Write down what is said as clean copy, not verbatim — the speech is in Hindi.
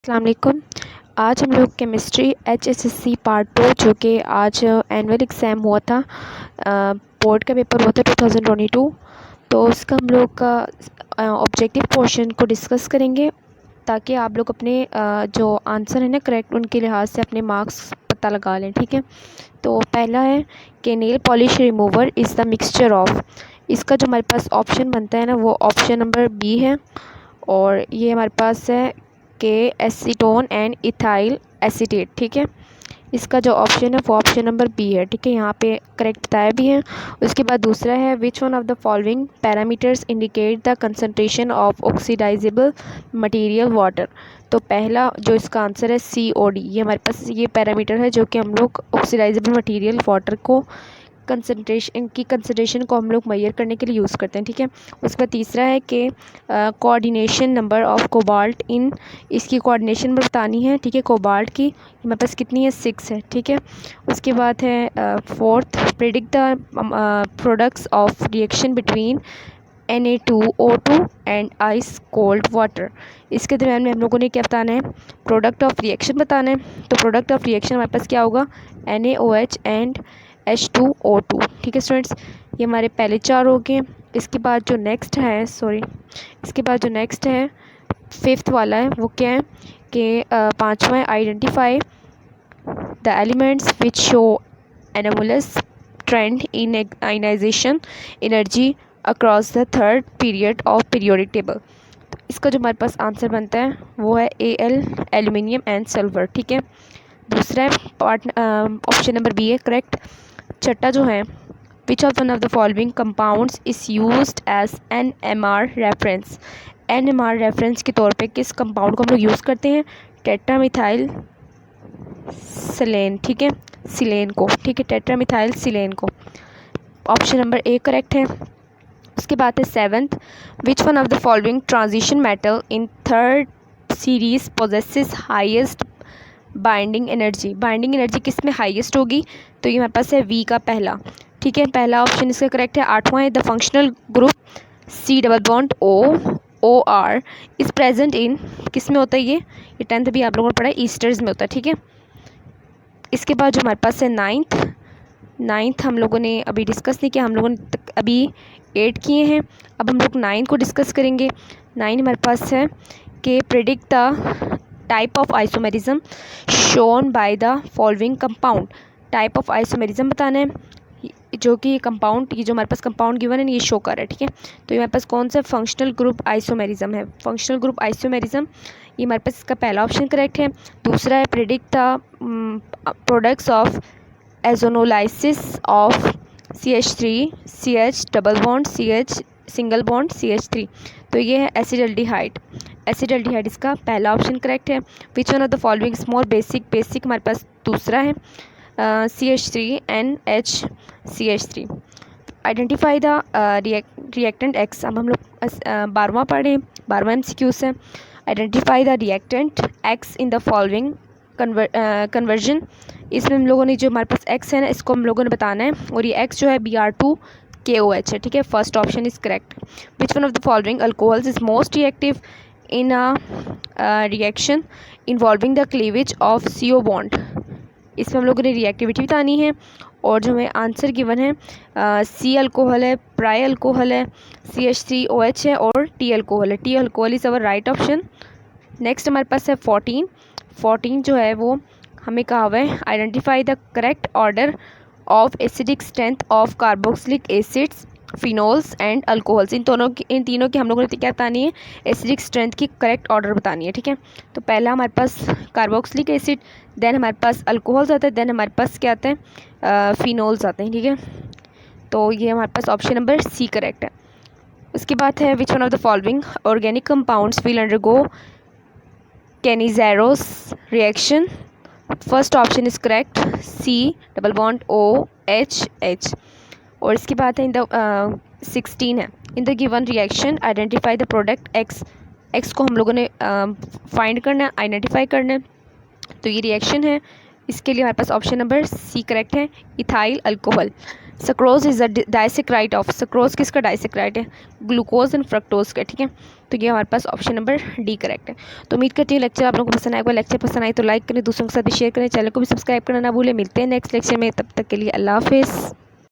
अस्सलाम वालेकुम। आज हम लोग केमिस्ट्री HSSC पार्ट 2 जो कि आज एनुअल एग्ज़ाम हुआ था, बोर्ड का पेपर हुआ था 2022, तो उसका हम लोग का ऑब्जेक्टिव पोर्शन को डिस्कस करेंगे ताकि आप लोग अपने जो आंसर है ना करेक्ट उनके लिहाज से अपने मार्क्स पता लगा लें। ठीक है, तो पहला है कि nail polish remover is the mixture of. इसका जो हमारे पास ऑप्शन बनता है ना वो ऑप्शन नंबर बी है, और ये हमारे पास है के एसीटोन एंड इथाइल एसीटेट। ठीक है, इसका जो ऑप्शन है वो ऑप्शन नंबर बी है। ठीक है, यहाँ पे करेक्ट बताया भी है। उसके बाद दूसरा है which one of the following parameters indicate the concentration of oxidizable material water. तो पहला जो इसका आंसर है COD, ये हमारे पास ये पैरामीटर है जो कि हम लोग ऑक्सीडाइजेबल मटेरियल वाटर को कंसनट्रेशन को हम लोग मेजर करने के लिए यूज़ करते हैं। ठीक है, उसका तीसरा है कि कोऑर्डिनेशन नंबर ऑफ कोबाल्ट इन, इसकी कोऑर्डिनेशन नंबर बतानी है। ठीक है, कोबाल्ट की हमारे पास कितनी है, 6 है। ठीक है, उसके बाद है fourth, predict the products of reaction between Na2O2 and ice cold water. इसके दरम्यान में हम लोगों ने क्या बताना है, प्रोडक्ट ऑफ रिएक्शन बताना है। तो प्रोडक्ट ऑफ रिएक्शन हमारे पास क्या होगा, NaOH एंड H2O2। ठीक है स्टूडेंट्स, ये हमारे पहले 4 हो गए। इसके बाद जो नेक्स्ट है, फिफ्थ वाला है, वो क्या है कि पाँचवा है identify the elements which show anomalous trend in ionisation energy across the third period of periodic table. तो इसका जो हमारे पास आंसर बनता है वो है Al, एल्यूमिनियम एंड सल्फर। ठीक है, दूसरा है पार्ट ऑप्शन नंबर बी है करेक्ट। छठा जो है which of one of the following compounds is used as NMR reference. NMR reference के तौर पे किस कंपाउंड को हम लोग यूज़ करते हैं, टेट्रामिथाइल सिलेन। ठीक है, सिलेन को, ठीक है, टेट्रामिथाइल सिलेन को। ऑप्शन नंबर ए करेक्ट है। उसके बाद है seventh, which one of the following transition metal in third series possesses highest binding energy. Binding energy किस में हाईएस्ट होगी, तो ये हमारे पास है वी का पहला। ठीक है, पहला ऑप्शन इसका करेक्ट है। आठवां है the functional group C double bond OR is present in, किस में होता है ये 10th भी आप लोगों ने पढ़ा है, ईस्टर्स में होता है। ठीक है, इसके बाद जो हमारे पास है नाइन्थ हम लोगों ने अभी डिस्कस नहीं किया, हम लोगों ने अभी 8 किए हैं। अब हम लोग 9 को डिस्कस करेंगे। 9 हमारे पास है कि predict the type of isomerism shown by the following compound. Type of isomerism बताना है, जो कि कंपाउंड, ये जो हमारे पास कंपाउंड गिवन है ये शो कर रहा है। ठीक है, तो ये हमारे पास कौन सा फंक्शनल ग्रुप आइसोमेरिज्म है, फंक्शनल ग्रुप आइसोमेरिज्म, ये हमारे पास इसका पहला ऑप्शन करेक्ट है। दूसरा है predict the products of ozonolysis of CH3 CH double bond CH single bond CH3, तो ये है एसिडल्डिहाइड। एसिडल्डिहाइड इसका पहला ऑप्शन करेक्ट है। Which one of the following small basic हमारे पास दूसरा है CH3NH CH3। Identify the reactant X। अब हम लोग 12वां पढ़े, 12वां MCQ से identify the reactant X in the following conversion. इसमें हम लोगों ने जो हमारे पास X है ना, इसको हम लोगों ने बताना है, और ये X जो है Br2KOH है। ठीक है, first option is correct. Which one of the following alcohols is most reactive in a reaction involving the cleavage of CO bond. इसमें हम लोगों ने रिएक्टिविटी बतानी है, और जो हमें आंसर गिवन है C अल्कोहल है, प्राई अल्कोहल है, CH3OH है, और T अल्कोहल है। T alcohol is our right option. Next हमारे पास है 14 जो है वो हमें कहा हुआ है identify the correct order of acidic strength of carboxylic acids phenols and alcohols. इन तीनों की हम लोगों ने क्या बतानी है, एसिडिक स्ट्रेंथ की करेक्ट ऑर्डर बतानी है। ठीक है, तो पहला हमारे पास कार्बोक्सिलिक एसिड, देन हमारे पास अल्कोहल्स आता है, देन हमारे पास क्या आता है, फिनोल्स आते हैं। ठीक है, तो ये हमारे पास ऑप्शन नंबर C करेक्ट है। उसके बाद है which one of the following organic compounds will undergo Cannizaro's reaction। First option is correct C double bond OH। और इसके बाद है इन द 16 है in the given reaction identify the product X को हम लोगों ने फाइंड करना है, आइडेंटिफाई करना है। तो ये रिएक्शन है, इसके लिए हमारे पास ऑप्शन नंबर C करेक्ट है, ethyl alcohol. Sucrose is the disaccharide of, sucrose किसका डाइसेक्राइड है? ग्लूकोज एंड फ्रक्टोज का, ठीक है। तो ये हमारे पास ऑप्शन नंबर डी करेक्ट है। तो उम्मीद करती हूँ लेक्चर आप लोगों को पसंद आएगा। लेक्चर पसंद आए तो लाइक करें, दूसरों के साथ भी शेयर करें, चैनल को भी सब्सक्राइब करना ना भूलें। मिलते हैं नेक्स्ट लेक्चर में, तब तक के लिए अल्लाह हाफिज़।